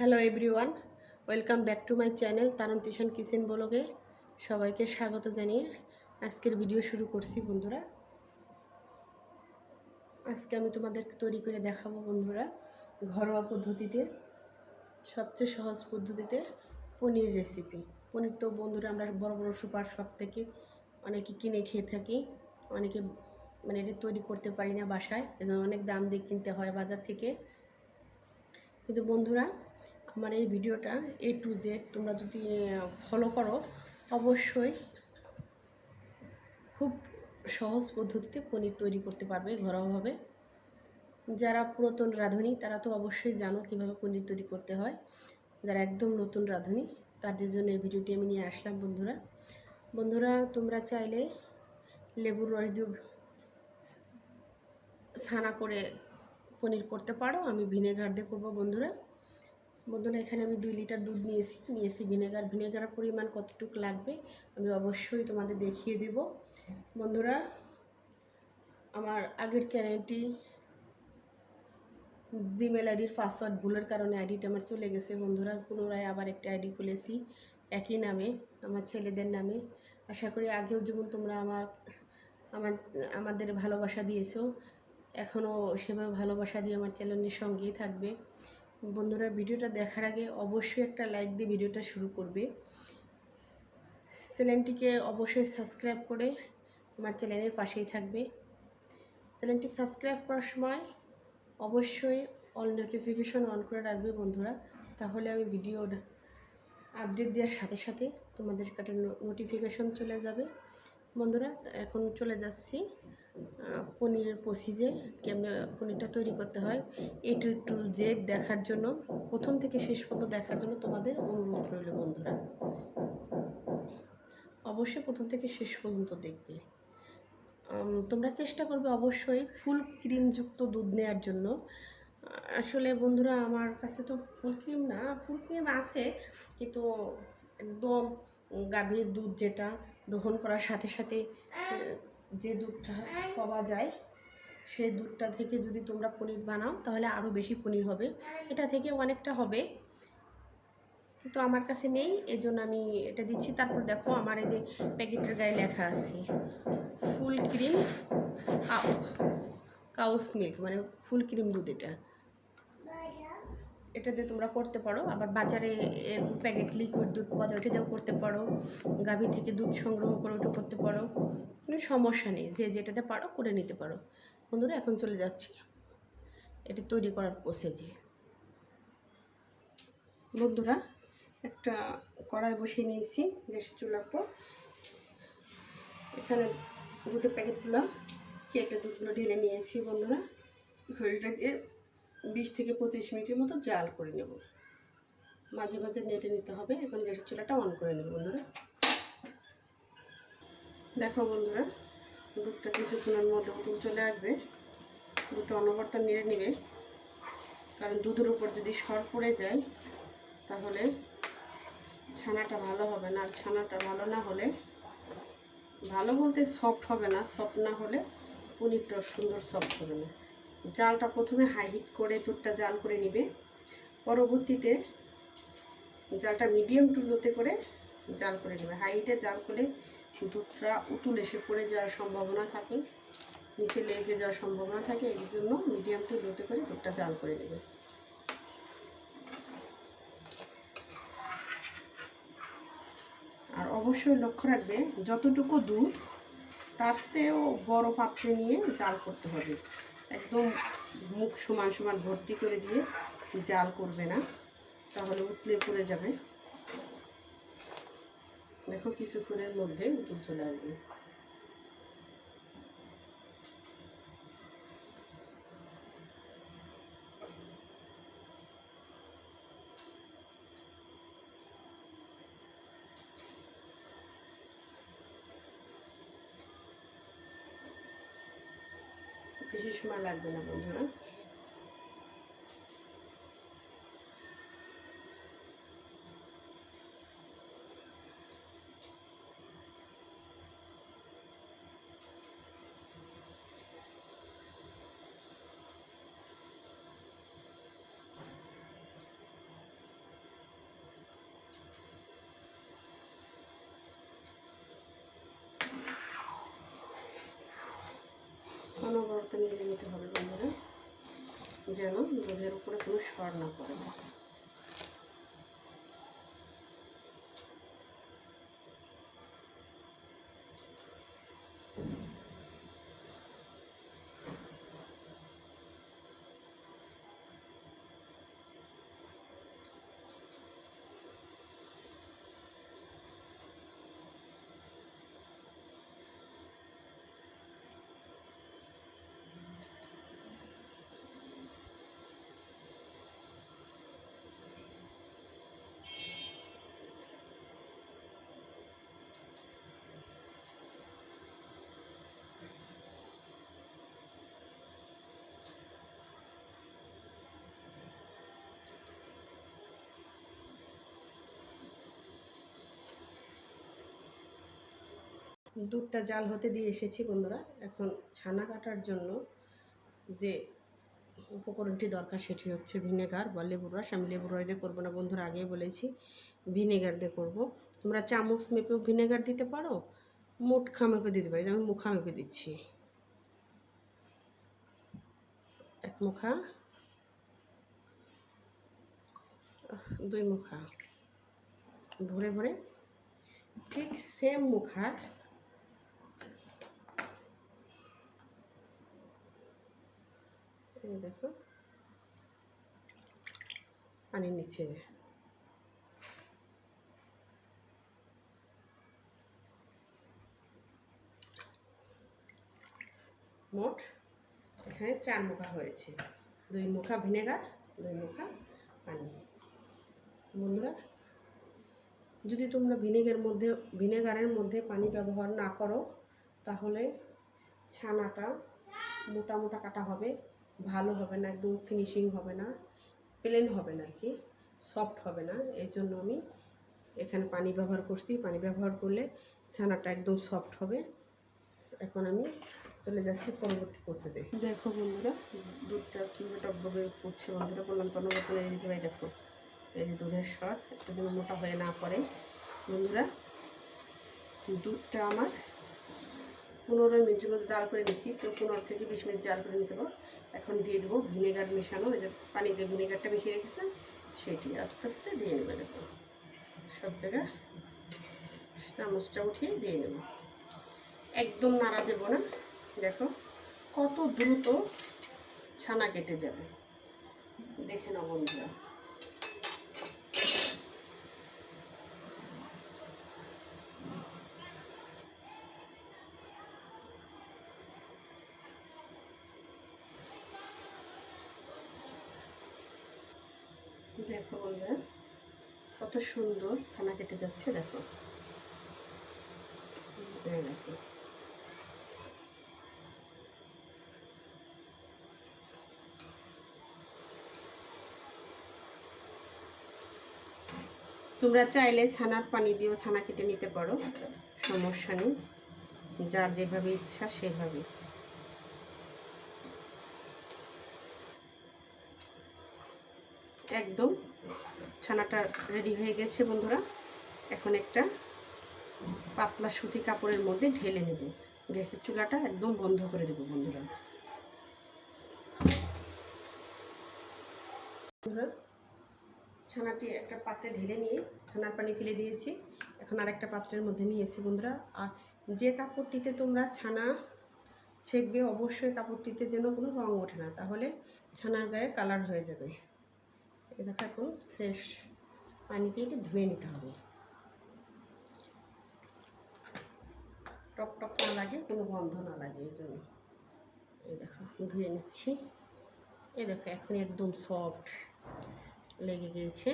Hello everyone, welcome back to my channel তারন্তিশান kitchen ব্লগে সবাইকে স্বাগত জানিয়ে আজকের ভিডিও শুরু করছি বন্ধুরা। আজকে আমি তোমাদের তৈরি করে দেখাবো বন্ধুরা ঘরোয়া পদ্ধতিতে, সবচেয়ে সহজ পদ্ধতিতে পনির রেসিপি। পনির তো বন্ধুরা আমরা বড় বড় সুপার শপ থেকে অনেকে কিনে খেয়ে থাকি, অনেকে এটা তৈরি করতে পারি না বাসায়, এজন্য অনেক দাম দিয়ে কিনতে হয় বাজার থেকে। কিন্তু বন্ধুরা আমার এই ভিডিওটা A to Z তোমরা যদি ফলো করো অবশ্যই খুব সহজ পদ্ধতিতে পনির তৈরি করতে পারবে ঘরোয়াভাবে। যারা পুরাতন রাঁধুনি তারা তো অবশ্যই জানো কীভাবে পনির তৈরি করতে হয়, যারা একদম নতুন রাঁধুনি তাদের জন্য এই ভিডিওটি আমি নিয়ে আসলাম বন্ধুরা তোমরা চাইলে লেবুর রস দিয়ে ছানা করে পনির করতে পারো, আমি ভিনেগার দিয়ে করবো বন্ধুরা। এখানে আমি 2 লিটার দুধ নিয়েছি ভিনেগারের পরিমাণ কতটুকু লাগবে আমি অবশ্যই তোমাদের দেখিয়ে দেব বন্ধুরা। আমার আগের চ্যানেলটি জিমেল আইডির পাসওয়ার্ড ভুলের কারণে আইডিটা আমার চলে গেছে বন্ধুরা, পুনরায় আবার একটা আইডি খুলেছি একই নামে, আমার ছেলেদের নামে। আশা করি আগেও যেমন তোমরা আমাদের ভালোবাসা দিয়েছো, এখনও সেভাবে ভালোবাসা দিয়ে আমার চ্যানেলের সঙ্গেই থাকবে বন্ধুরা। ভিডিওটা দেখার আগে অবশ্যই একটা লাইক দিয়ে ভিডিওটা শুরু করবে, চ্যানেলটিকে অবশ্যই সাবস্ক্রাইব করে আমার চ্যানেলের পাশেই থাকবে। চ্যানেলটি সাবস্ক্রাইব করার সময় অবশ্যই অল নোটিফিকেশন অন করে রাখবে বন্ধুরা, তাহলে আমি ভিডিওর আপডেট দেওয়ার সাথে সাথে তোমাদের কাছে নোটিফিকেশন চলে যাবে বন্ধুরা। এখন চলে যাচ্ছি পনিরের প্রসিজে, কেমনে পনিরটা তৈরি করতে হয় A to Z দেখার জন্য, প্রথম থেকে শেষ পর্যন্ত দেখার জন্য তোমাদের অনুরোধ রইল বন্ধুরা। অবশ্যই প্রথম থেকে শেষ পর্যন্ত দেখবে। তোমরা চেষ্টা করবে অবশ্যই ফুল ক্রিমযুক্ত দুধ নেওয়ার জন্য। আসলে বন্ধুরা আমার কাছে তো ফুল ক্রিম আছে, কিন্তু একদম গাভীর দুধ যেটা দহন করার সাথে সাথে যে দুধটা পাওয়া যায় সেই দুধটা থেকে যদি তোমরা পনির বানাও তাহলে আরও বেশি পনির হবে, এটা থেকে অনেকটা হবে, কিন্তু আমার কাছে নেই, এজন্য আমি এটা দিচ্ছি। তারপর দেখো আমার এই যে প্যাকেটের গায়ে লেখা আছে full cream cows milk, full cream দুধ। এটাতে তোমরা করতে পারো, আবার বাজারে এর প্যাকেট লিকুইড দুধ পাওয়া যায়, ওটাতেও করতে পারো, গাভী থেকে দুধ সংগ্রহ করে ওটা করতে পারো, কোনো সমস্যা নেই, যে যেটাতে পারো করে নিতে পারো বন্ধুরা। এখন চলে যাচ্ছি এটা তৈরি করার প্রসেসে বন্ধুরা। একটা কড়াই বসিয়ে নিয়েছি গ্যাসের চুলার পর, এখানে দুধের প্যাকেটগুলো কেটে দুধগুলো ঢেলে নিয়েছি বন্ধুরা। এটাকে 20 থেকে 25 মিনিটের মতো জাল করে নেব, মাঝে মাঝে নেড়ে নিতে হবে। এখন গ্যাসের চুলাটা অন করে নেব বন্ধুরা। দেখো বন্ধুরা দুধটা কিছুক্ষণের মধ্যে উতল চলে আসবে, দুধটা অনবরত নেড়ে নেবে, কারণ দুধের উপর যদি সর পড়ে যায় তাহলে ছানাটা ভালো হবে না, আর ছানাটা ভালো না হলে, ভালো বলতে সফট হবে না, সফট না হলে পনিরটা সুন্দর সফট হবে না। জালটা প্রথমে হাই হিট করে দুধটা জাল করে নিবে, পরবর্তীতে জালটা মিডিয়াম টু লোতে করে জাল করে নেবে। হাই হিটে জাল করলে দুধটা উতুল এসে পড়ে যাওয়ার সম্ভাবনা থাকে, নিচে লেগে যাওয়ার সম্ভাবনা থাকে, এই জন্য মিডিয়াম টু লোতে করে দুধটা জাল করে নেবে। আর অবশ্যই লক্ষ্য রাখবে যতটুকু দুধ তার চেয়েও বড় পাত্রে নিয়ে জাল করতে হবে, একদম মুখ সমান সমান ভর্তি করে দিয়ে জাল করবে না, তাহলে উতলে পড়ে যাবে। দেখো কিছুক্ষণের মধ্যে উতল চলে আসবে। বেশি সময় লাগবে না বন্ধুরা। অনবরত নেড়ে নিতে হবে বন্ধুরা, যেন দুধের উপরে কোনো সর না পড়ে। দুধটা জাল হতে দিয়ে এসেছি বন্ধুরা। এখন ছানা কাটার জন্য যে উপকরণটি দরকার সেটি হচ্ছে ভিনেগার বা লেবুর রস। আমি লেবুর রস দিয়ে করবো না বন্ধুরা, আগেই বলেছি ভিনেগার দিয়ে করব। তোমরা চামচ মেপেও ভিনেগার দিতে পারো, মুঠা মেপে দিতে পারি। আমি মুখা মেপে দিচ্ছি। এক মুখা, দুই মুখা ভরে ভরে, ঠিক সেম মুখার দেখো পানির নিচে মোট এখানে 4 মুখা হয়েছে। 2 মুখা ভিনেগার, 2 মুখা পানি। বন্ধুরা, যদি তোমরা ভিনেগারের মধ্যে পানি ব্যবহার না করো তাহলে ছানাটা মোটা মোটা কাটা হবে, ভালো হবে না, একদম ফিনিশিং হবে না, প্লেন হবে না আর কি, সফট হবে না। এই জন্য আমি এখানে পানি ব্যবহার করছি। পানি ব্যবহার করলে ছানাটা একদম সফট হবে। এখন আমি চলে যাচ্ছি পরবর্তী প্রসেসে। দেখো বন্ধুরা, দুধটা কীভাবে টকবগে ফুটছে। বন্ধুরা বললাম তো অনবরত নেড়ে দিতে পারি। দেখো এই যে দুধের স্বর, একটু যেন মোটা হয়ে না পড়ে। বন্ধুরা, দুধটা আমার 15 মিনিটের মধ্যে জাল করে নিচ্ছি। তো 15 থেকে 20 মিনিট জাল করে নিতে পারো। এখন দিয়ে দেবো ভিনেগার মেশানো, এই যে পানিতে ভিনেগারটা মিশিয়ে রেখেছিলাম সেটি আস্তে আস্তে দিয়ে নেবে। দেখো সব জায়গায় চামচটা উঠিয়ে দিয়ে নেব, একদম নাড়া দেবো না। দেখো কত দ্রুত ছানা কেটে যাবে, দেখে নাও বন্ধুরা। দেখো বন্ধুরা কত সুন্দর ছানা কেটে যাচ্ছে। দেখো দেখো তোমরা চাইলে ছানার পানি দিয়েও ছানা কেটে নিতে পারো, সমস্যা নেই, যার যেভাবে ইচ্ছা সেভাবে। একদম ছানাটা রেডি হয়ে গেছে বন্ধুরা। এখন একটা পাতলা সুতি কাপড়ের মধ্যে ঢেলে নেব। গ্যাসের চুলাটা একদম বন্ধ করে দেবো বন্ধুরা। ছানাটি একটা পাত্রে ঢেলে নিয়ে ছানার পানি ফেলে দিয়েছি। এখন আরেকটা পাত্রের মধ্যে নিয়েছি বন্ধুরা। আর যে কাপড়টিতে তোমরা ছানা ছেঁকবে অবশ্যই কাপড়টিতে যেন কোনো রং ওঠে না, তাহলে ছানার গায়ে কালার হয়ে যাবে। এই দেখো এখন ফ্রেশ পানিতে এটা ধুয়ে নিতে হবে, টক টক না লাগে, কোনো গন্ধ না লাগে, এই জন্য। এই দেখো ধুয়ে নিচ্ছি। এই দেখো এখন একদম সফট লেগে গিয়েছে,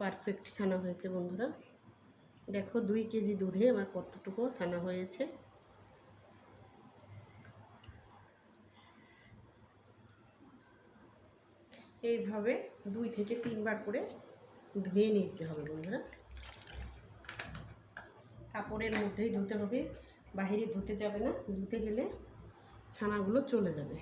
পারফেক্ট ছানা হয়েছে বন্ধুরা। দেখো 2 কেজি দুধে আমার কতটুকু ছানা হয়েছে। এইভাবে 2 থেকে 3 বার করে ধুয়ে নিতে হবে বন্ধুরা। কাপড়ের মধ্যেই ধুতে হবে, বাইরে ধুতে যাবে না, ধুতে গেলে ছানাগুলো চলে যাবে।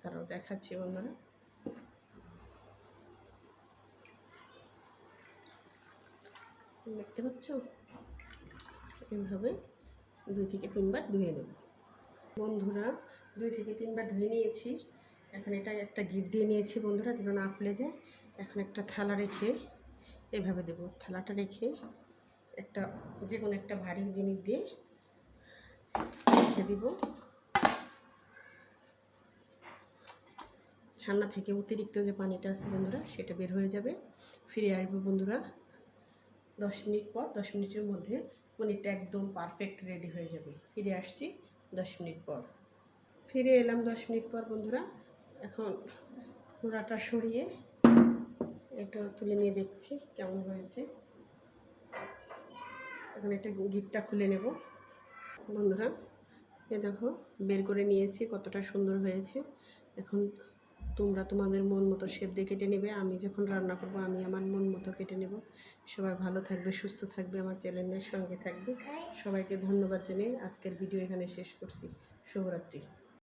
তারাও দেখাচ্ছি বন্ধুরা। দেখতে পাচ্ছ, এইভাবে 2 থেকে 3 বার ধুয়ে নেব বন্ধুরা। 2 থেকে 3 বার ধুয়ে নিয়েছি। এখন এটা একটা গিট দিয়ে নিয়েছি বন্ধুরা, যেন না খুলে যায়। এখন একটা থালা রেখে এভাবে দেব। থালাটা রেখে একটা যে কোনো একটা ভারী জিনিস দিয়ে রেখে দিব। ছান্না থেকে অতিরিক্ত যে পানিটা আছে বন্ধুরা, সেটা বের হয়ে যাবে। ফিরে আসবো বন্ধুরা 10 মিনিট পর। 10 মিনিটের মধ্যে পনিরটা একদম পারফেক্ট রেডি হয়ে যাবে। ফিরে আসছি 10 মিনিট পর। ফিরে এলাম 10 মিনিট পর বন্ধুরা। এখন নোড়াটা সরিয়ে একটু তুলে নিয়ে দেখছি কেমন হয়েছে। এখন এটা গিটটা খুলে নেব বন্ধুরা। এ দেখো, বের করে নিয়েছি, কতটা সুন্দর হয়েছে। এখন তোমরা তোমাদের মন মতো শেপ দিয়ে কেটে নেবে। আমি যখন রান্না করব আমি আমার মন মতো কেটে নেব। সবাই ভালো থাকবে, সুস্থ থাকবে, আমার চ্যানেলের সঙ্গে থাকবে। সবাইকে ধন্যবাদ জানিয়ে আজকের ভিডিও এখানে শেষ করছি। শুভরাত্রি।